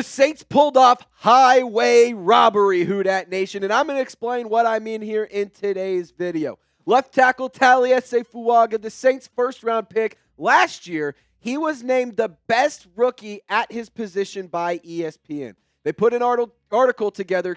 The Saints pulled off highway robbery, Who Dat Nation, and I'm going to explain what I mean here in today's video. Left tackle Taliese Fuaga, the Saints' first-round pick last year, he was named the best rookie at his position by ESPN. They put an article together,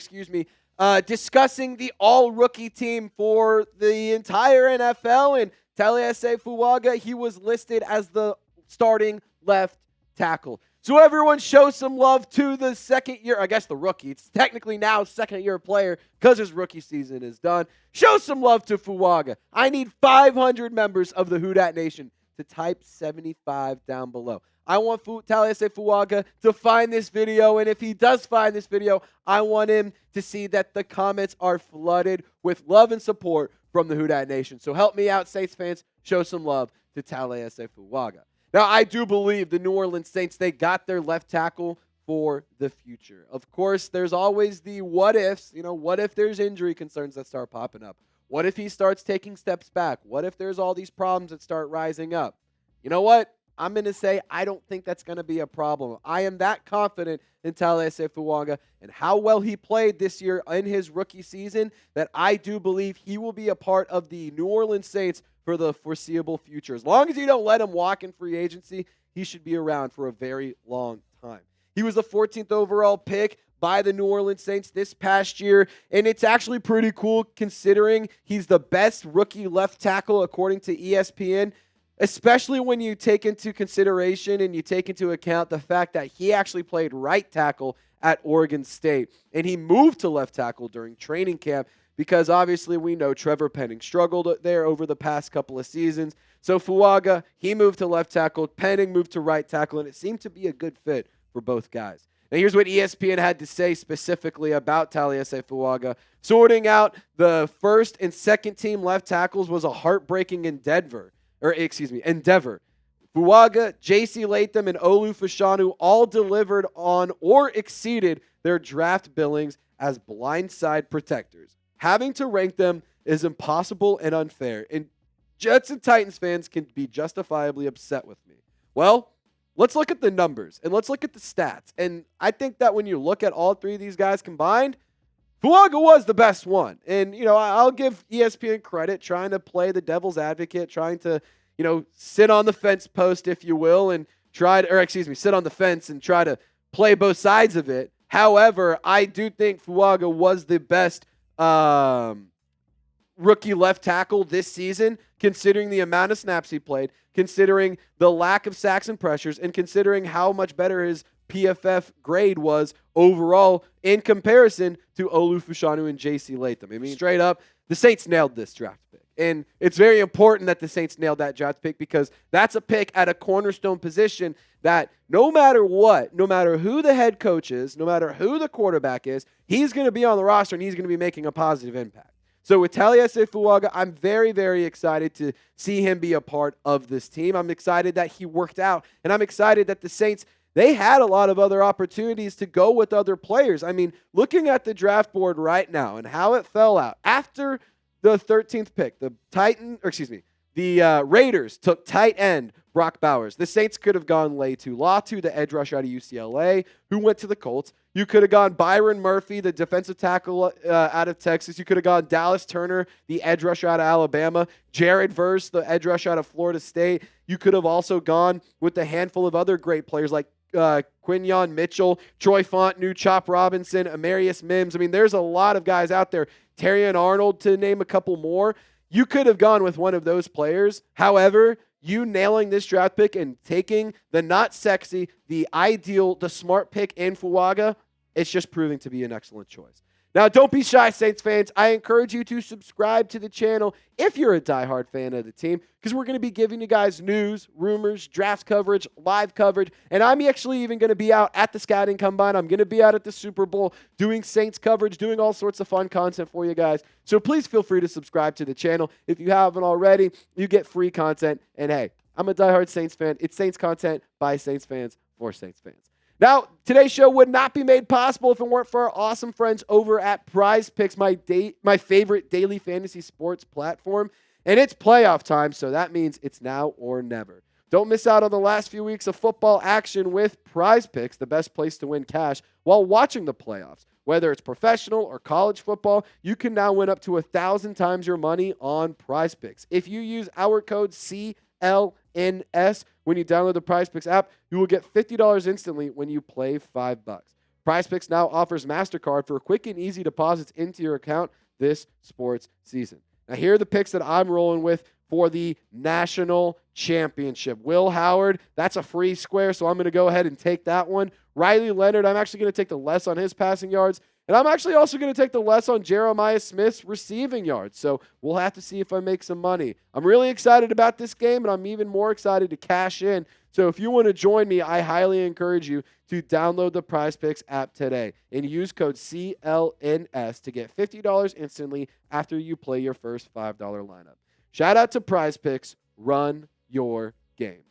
discussing the all-rookie team for the entire NFL, and Taliese Fuaga, he was listed as the starting left tackle. So everyone show some love to the the rookie. It's technically now second-year player because his rookie season is done. Show some love to Fuaga. I need 500 members of the Who Dat Nation to type 75 down below. I want Taliese Fuaga to find this video, and if he does find this video, I want him to see that the comments are flooded with love and support from the Who Dat Nation. So help me out, Saints fans. Show some love to Taliese Fuaga. Now, I do believe the New Orleans Saints, they got their left tackle for the future. Of course, there's always the what ifs. What if there's injury concerns that start popping up? What if he starts taking steps back? What if there's all these problems that start rising up? You know what? I'm going to say I don't think that's going to be a problem. I am that confident in Taliese Fuaga and how well he played this year in his rookie season that I do believe he will be a part of the New Orleans Saints for the foreseeable future. As long as you don't let him walk in free agency, he should be around for a very long time. He was the 14th overall pick by the New Orleans Saints this past year, and it's actually pretty cool considering he's the best rookie left tackle according to ESPN, especially when you take into consideration and you take into account the fact that he actually played right tackle at Oregon State, and he moved to left tackle during training camp because obviously we know Trevor Penning struggled there over the past couple of seasons. So Fuaga, he moved to left tackle, Penning moved to right tackle, and it seemed to be a good fit for both guys. Now here's what ESPN had to say specifically about Taliese Fuaga. Sorting out the first and second team left tackles was a heartbreaking endeavor. Fuaga, J.C. Latham, and Olu Fashanu all delivered on or exceeded their draft billings as blindside protectors. Having to rank them is impossible and unfair, and Jets and Titans fans can be justifiably upset with me. Well, let's look at the numbers, and let's look at the stats. And I think that when you look at all three of these guys combined, Fuaga was the best one. And, I'll give ESPN credit trying to play the devil's advocate, trying to, sit on the fence post, if you will, and sit on the fence and try to play both sides of it. However, I do think Fuaga was the best rookie left tackle this season, considering the amount of snaps he played, considering the lack of sacks and pressures, and considering how much better his PFF grade was overall in comparison to Olu Fashanu and J.C. Latham. I mean, straight up, the Saints nailed this draft pick. And it's very important that the Saints nailed that draft pick because that's a pick at a cornerstone position that no matter what, no matter who the head coach is, no matter who the quarterback is, he's going to be on the roster and he's going to be making a positive impact. So with Taliese Fuaga, I'm very, very excited to see him be a part of this team. I'm excited that he worked out, and I'm excited that the Saints, they had a lot of other opportunities to go with other players. I mean, looking at the draft board right now and how it fell out, after the 13th pick, the Raiders took tight end Brock Bowers. The Saints could have gone Latham, the edge rusher out of UCLA, who went to the Colts. You could have gone Byron Murphy, the defensive tackle out of Texas. You could have gone Dallas Turner, the edge rusher out of Alabama. Jared Verse, the edge rusher out of Florida State. You could have also gone with a handful of other great players like Quinyon Mitchell, Troy Fontenot, Chop Robinson, Amarius Mims. I mean, there's a lot of guys out there. Terrion Arnold, to name a couple more. You could have gone with one of those players. However, you nailing this draft pick and taking the not sexy, the ideal, the smart pick in Fuaga, it's just proving to be an excellent choice. Now, don't be shy, Saints fans. I encourage you to subscribe to the channel if you're a diehard fan of the team, because we're going to be giving you guys news, rumors, draft coverage, live coverage, and I'm actually even going to be out at the Scouting Combine. I'm going to be out at the Super Bowl doing Saints coverage, doing all sorts of fun content for you guys. So please feel free to subscribe to the channel. If you haven't already, you get free content. And hey, I'm a diehard Saints fan. It's Saints content by Saints fans for Saints fans. Now, today's show would not be made possible if it weren't for our awesome friends over at Prize Picks, my favorite daily fantasy sports platform. And it's playoff time, so that means it's now or never. Don't miss out on the last few weeks of football action with Prize Picks, the best place to win cash while watching the playoffs. Whether it's professional or college football, you can now win up to 1,000 times your money on Prize Picks. If you use our code CLNS when you download the Prize Picks app, you will get $50 instantly when you play $5. Prize Picks now offers MasterCard for quick and easy deposits into your account this sports season. Now, here are the picks that I'm rolling with for the national championship. Will Howard, that's a free square, so I'm going to go ahead and take that one. Riley Leonard, I'm actually going to take the less on his passing yards. And I'm actually also going to take the less on Jeremiah Smith's receiving yards. So we'll have to see if I make some money. I'm really excited about this game, and I'm even more excited to cash in. So if you want to join me, I highly encourage you to download the Prize Picks app today and use code CLNS to get $50 instantly after you play your first $5 lineup. Shout out to Prize Picks. Run your game.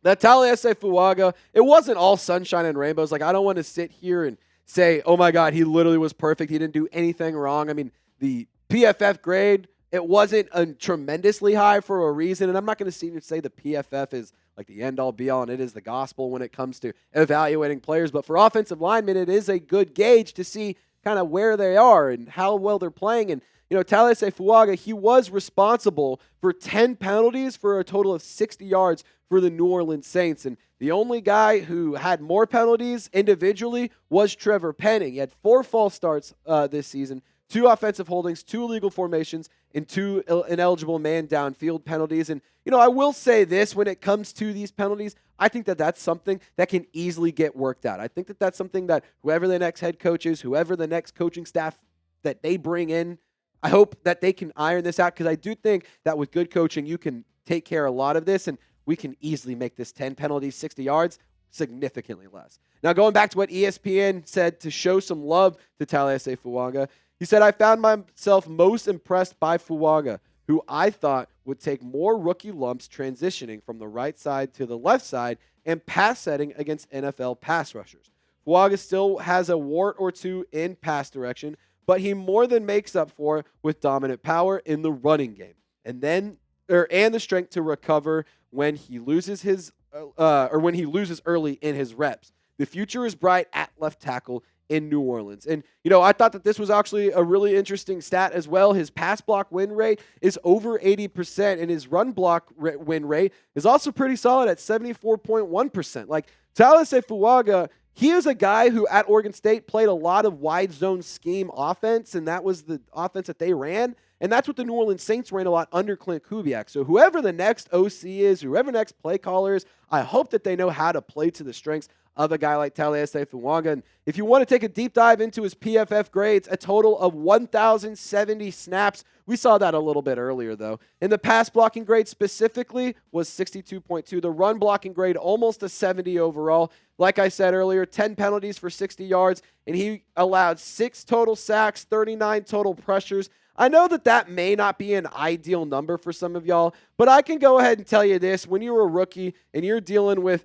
The Taliese Fuaga, it wasn't all sunshine and rainbows. Like, I don't want to sit here and say, oh my God, he literally was perfect. He didn't do anything wrong. I mean, the PFF grade, it wasn't a tremendously high for a reason. And I'm not going to sit here and say the PFF is like the end-all be-all and it is the gospel when it comes to evaluating players. But for offensive linemen, it is a good gauge to see kind of where they are and how well they're playing. And Taliese Fuaga, he was responsible for 10 penalties for a total of 60 yards for the New Orleans Saints. And the only guy who had more penalties individually was Trevor Penning. He had 4 false starts this season, 2 offensive holdings, 2 illegal formations, and 2 ineligible man downfield penalties. And, I will say this, when it comes to these penalties, I think that that's something that can easily get worked out. I think that that's something that whoever the next head coach is, whoever the next coaching staff that they bring in, I hope that they can iron this out, because I do think that with good coaching, you can take care of a lot of this, and we can easily make this 10 penalties, 60 yards, significantly less. Now, going back to what ESPN said to show some love to Taliese Fuaga, he said, I found myself most impressed by Fuaga, who I thought would take more rookie lumps transitioning from the right side to the left side and pass setting against NFL pass rushers. Fuaga still has a wart or two in pass direction, but he more than makes up for it with dominant power in the running game, and the strength to recover when he loses early in his reps. The future is bright at left tackle in New Orleans. And, I thought that this was actually a really interesting stat as well. His pass block win rate is over 80%, and his run block win rate is also pretty solid at 74.1%. Like, Taliese Fuaga, he is a guy who at Oregon State played a lot of wide zone scheme offense, and that was the offense that they ran. And that's what the New Orleans Saints ran a lot under Clint Kubiak. So whoever the next OC is, whoever the next play caller is, I hope that they know how to play to the strengths of a guy like Taliese Fuaga. And if you want to take a deep dive into his PFF grades, a total of 1,070 snaps. We saw that a little bit earlier, though. And the pass blocking grade specifically was 62.2. The run blocking grade, almost a 70 overall. Like I said earlier, 10 penalties for 60 yards, and he allowed 6 total sacks, 39 total pressures. I know that may not be an ideal number for some of y'all, but I can go ahead and tell you this. When you're a rookie and you're dealing with,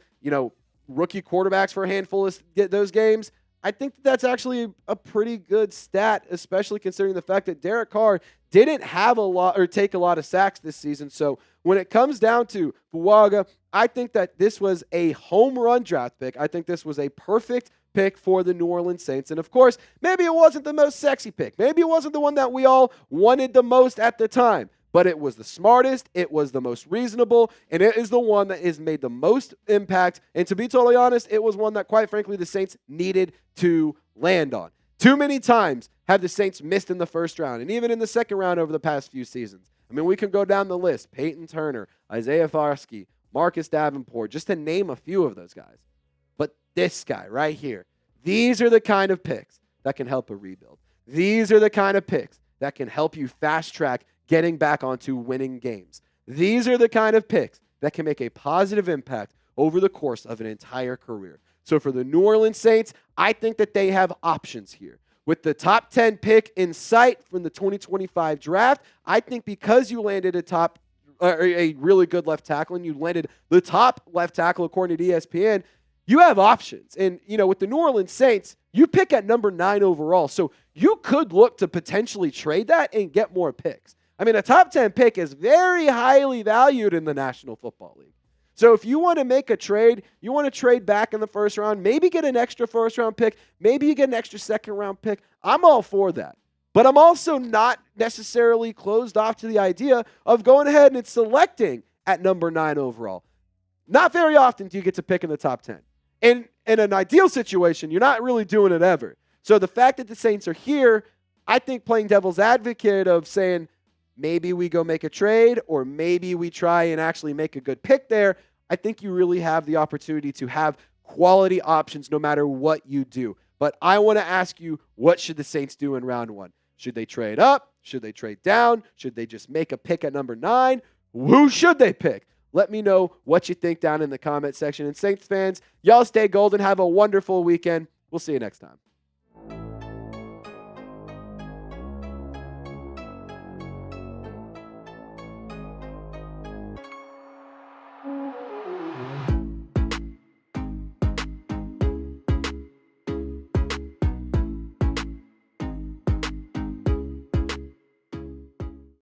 rookie quarterbacks for a handful of those games, I think that's actually a pretty good stat, especially considering the fact that Derek Carr didn't have a lot or take a lot of sacks this season. So when it comes down to Fuaga, I think that this was a home run draft pick. I think this was a perfect pick for the New Orleans Saints. And of course, maybe it wasn't the most sexy pick. Maybe it wasn't the one that we all wanted the most at the time. But it was the smartest, it was the most reasonable, and it is the one that has made the most impact. And to be totally honest, it was one that, quite frankly, the Saints needed to land on. Too many times have the Saints missed in the first round, and even in the second round over the past few seasons. I mean, we can go down the list. Peyton Turner, Isaiah Farsky, Marcus Davenport, just to name a few of those guys. But this guy right here, these are the kind of picks that can help a rebuild. These are the kind of picks that can help you fast-track getting back onto winning games. These are the kind of picks that can make a positive impact over the course of an entire career. So for the New Orleans Saints, I think that they have options here. With the top 10 pick in sight from the 2025 draft, I think because you landed a really good left tackle and you landed the top left tackle according to ESPN, you have options. And, with the New Orleans Saints, you pick at number 9 overall. So you could look to potentially trade that and get more picks. I mean, a top 10 pick is very highly valued in the National Football League. So if you want to make a trade, you want to trade back in the first round, maybe get an extra first-round pick, maybe you get an extra second-round pick. I'm all for that. But I'm also not necessarily closed off to the idea of going ahead and selecting at number 9 overall. Not very often do you get to pick in the top 10. In an ideal situation, you're not really doing it ever. So the fact that the Saints are here, I think playing devil's advocate of saying, maybe we go make a trade or maybe we try and actually make a good pick there. I think you really have the opportunity to have quality options no matter what you do. But I want to ask you, what should the Saints do in round 1? Should they trade up? Should they trade down? Should they just make a pick at number 9? Who should they pick? Let me know what you think down in the comment section. And Saints fans, y'all stay golden. Have a wonderful weekend. We'll see you next time.